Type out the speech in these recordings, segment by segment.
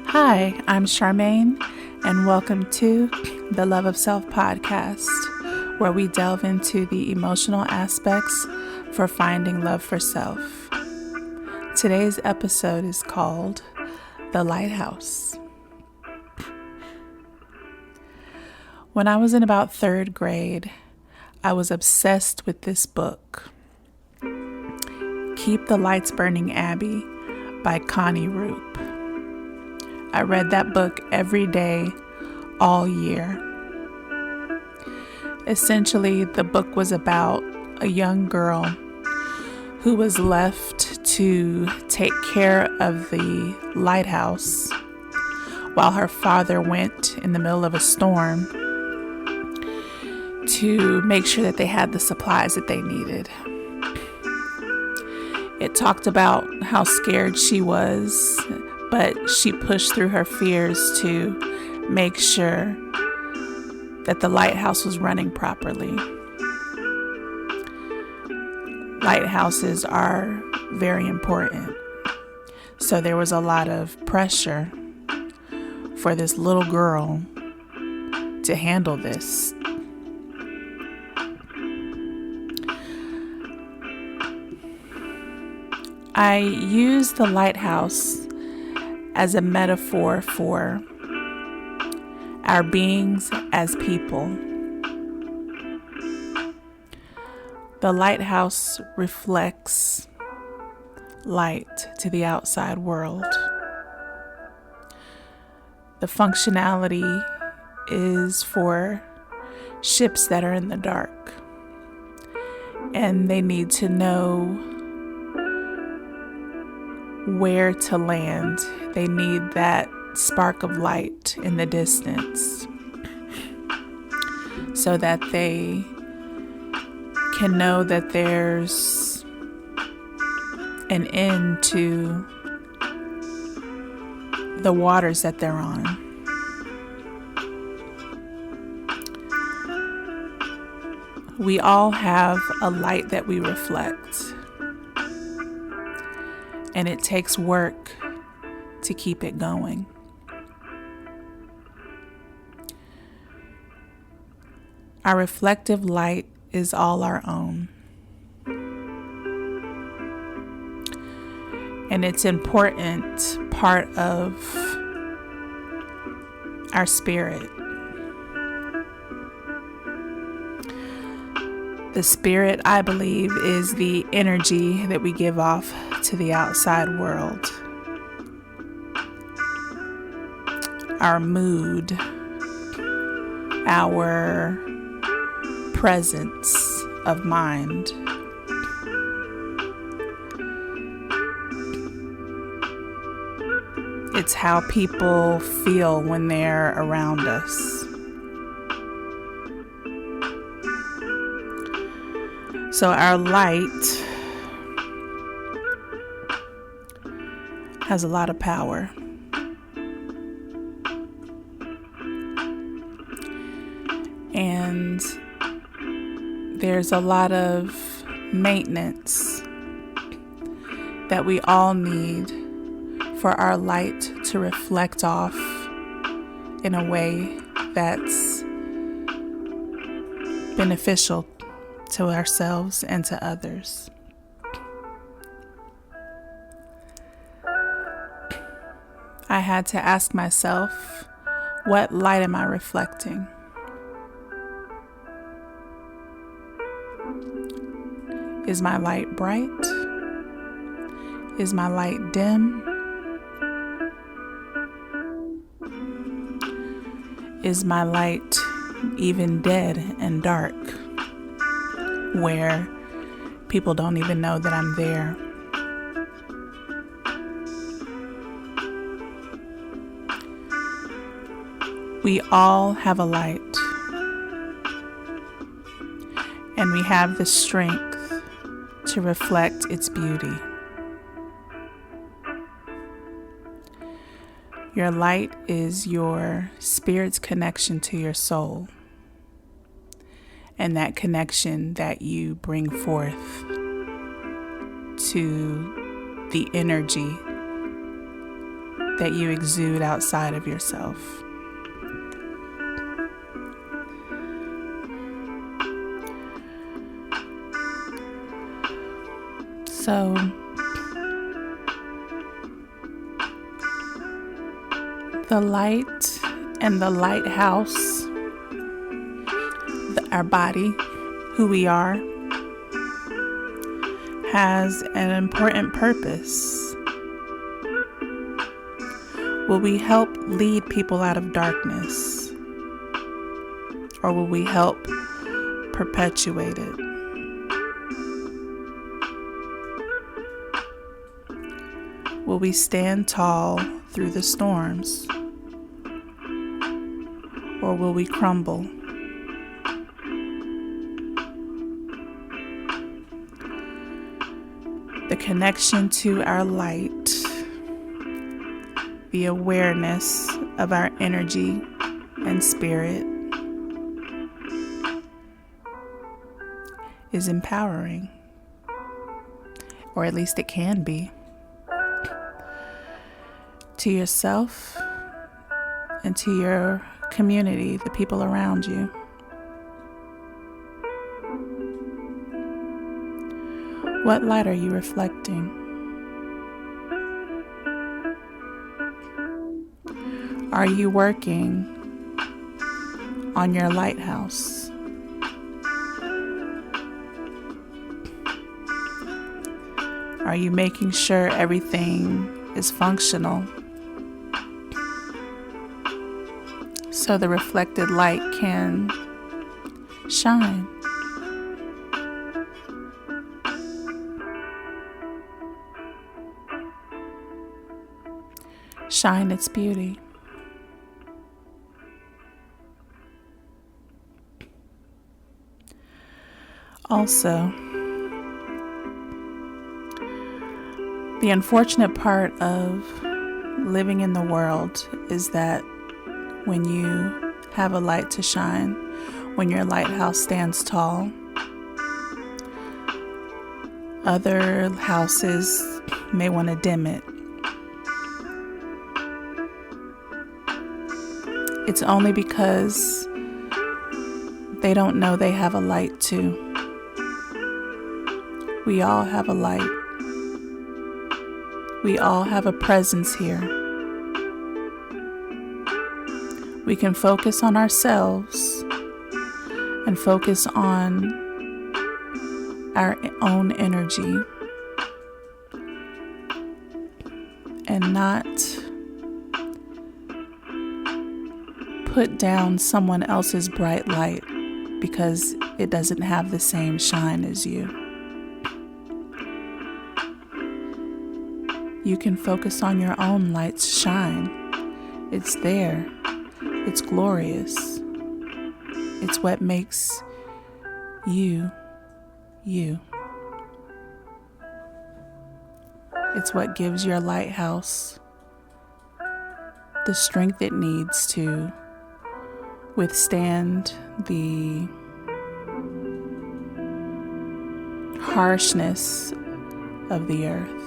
Hi, I'm Charmaine, and welcome to the Love of Self podcast, where we delve into the emotional aspects for finding love for self. Today's episode is called The Lighthouse. When I was in about third grade, I was obsessed with this book, Keep the Lights Burning, Abby, by Connie Roop. I read that book every day, all year. Essentially, the book was about a young girl who was left to take care of the lighthouse while her father went in the middle of a storm to make sure that they had the supplies that they needed. It talked about how scared she was, but she pushed through her fears to make sure that the lighthouse was running properly. Lighthouses are very important. So there was a lot of pressure for this little girl to handle this. I use the lighthouse as a metaphor for our beings as people. The lighthouse reflects light to the outside world. The functionality is for ships that are in the dark, and they need to know where to land. They need that spark of light in the distance so that they can know that there's an end to the waters that they're on. We all have a light that we reflect, and it takes work to keep it going. Our reflective light is all our own. And it's an important part of our spirit. The spirit, I believe, is the energy that we give off to the outside world. Our mood, our presence of mind. It's how people feel when they're around us. So our light has a lot of power. And there's a lot of maintenance that we all need for our light to reflect off in a way that's beneficial to ourselves and to others. I had to ask myself, what light am I reflecting? Is my light bright? Is my light dim? Is my light even dead and dark, where people don't even know that I'm there? We all have a light, and we have the strength to reflect its beauty. Your light is your spirit's connection to your soul, and that connection that you bring forth to the energy that you exude outside of yourself. So, the light and the lighthouse, our body, who we are, has an important purpose. Will we help lead people out of darkness? Or will we help perpetuate it? Will we stand tall through the storms? Or will we crumble? The connection to our light, the awareness of our energy and spirit is empowering, or at least it can be, to yourself and to your community, the people around you. What light are you reflecting? Are you working on your lighthouse? Are you making sure everything is functional so the reflected light can shine? Shine its beauty. Also, the unfortunate part of living in the world is that when you have a light to shine, when your lighthouse stands tall, other houses may want to dim it. It's only because they don't know they have a light too. We all have a light. We all have a presence here. We can focus on ourselves and focus on our own energy and not put down someone else's bright light because it doesn't have the same shine as you. You can focus on your own light's shine. It's there. It's glorious. It's what makes you, you. It's what gives your lighthouse the strength it needs to withstand the harshness of the earth.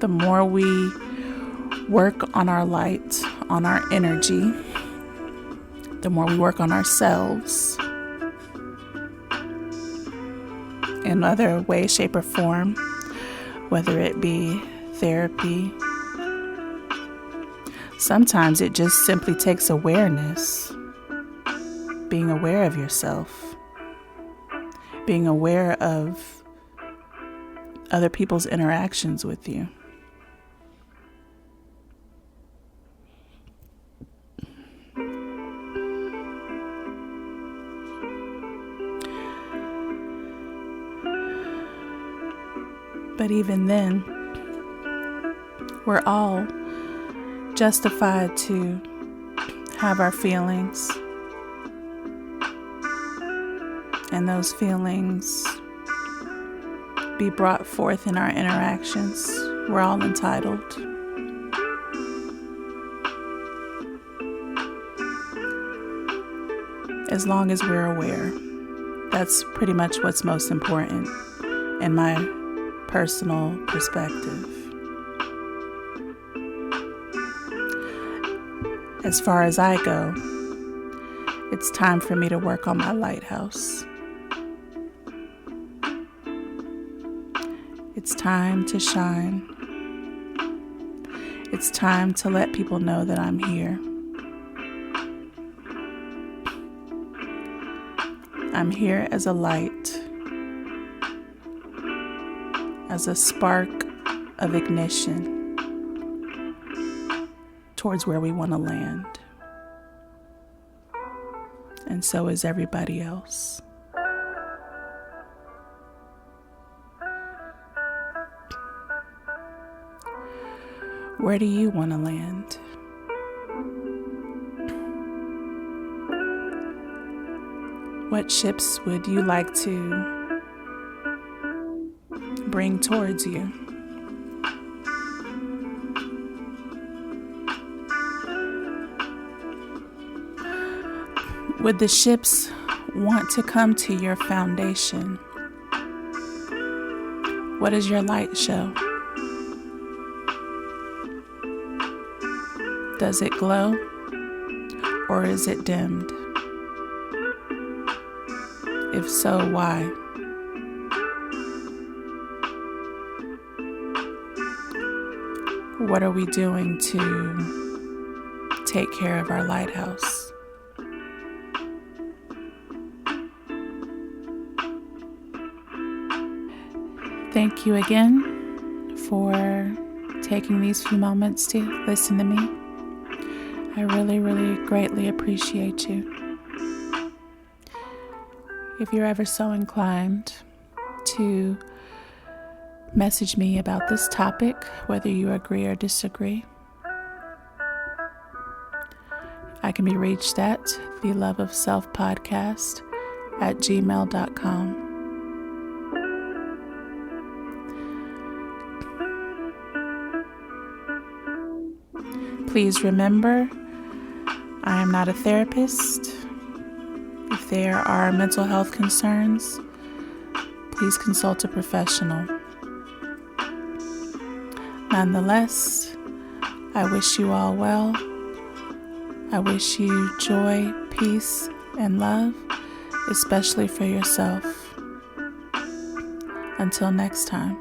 The more we work on our light, on our energy, the more we work on ourselves in other way, shape, or form, whether it be therapy. Sometimes it just simply takes awareness, being aware of yourself, being aware of other people's interactions with you. But even then, we're all justified to have our feelings, and those feelings be brought forth in our interactions. We're all entitled. As long as we're aware. That's pretty much what's most important, in my personal perspective. As far as I go, it's time for me to work on my lighthouse. It's time to shine. It's time to let people know that I'm here. I'm here as a light, as a spark of ignition towards where we want to land. And so is everybody else. Where do you want to land? What ships would you like to bring towards you? Would the ships want to come to your foundation? What does your light show? Does it glow or is it dimmed? If so, why? What are we doing to take care of our lighthouse? Thank you again for taking these few moments to listen to me. I really, really greatly appreciate you. If you're ever so inclined to message me about this topic, whether you agree or disagree, I can be reached at theloveofselfpodcast@gmail.com. Please remember, I am not a therapist. If there are mental health concerns, please consult a professional. Nonetheless, I wish you all well. I wish you joy, peace, and love, especially for yourself. Until next time.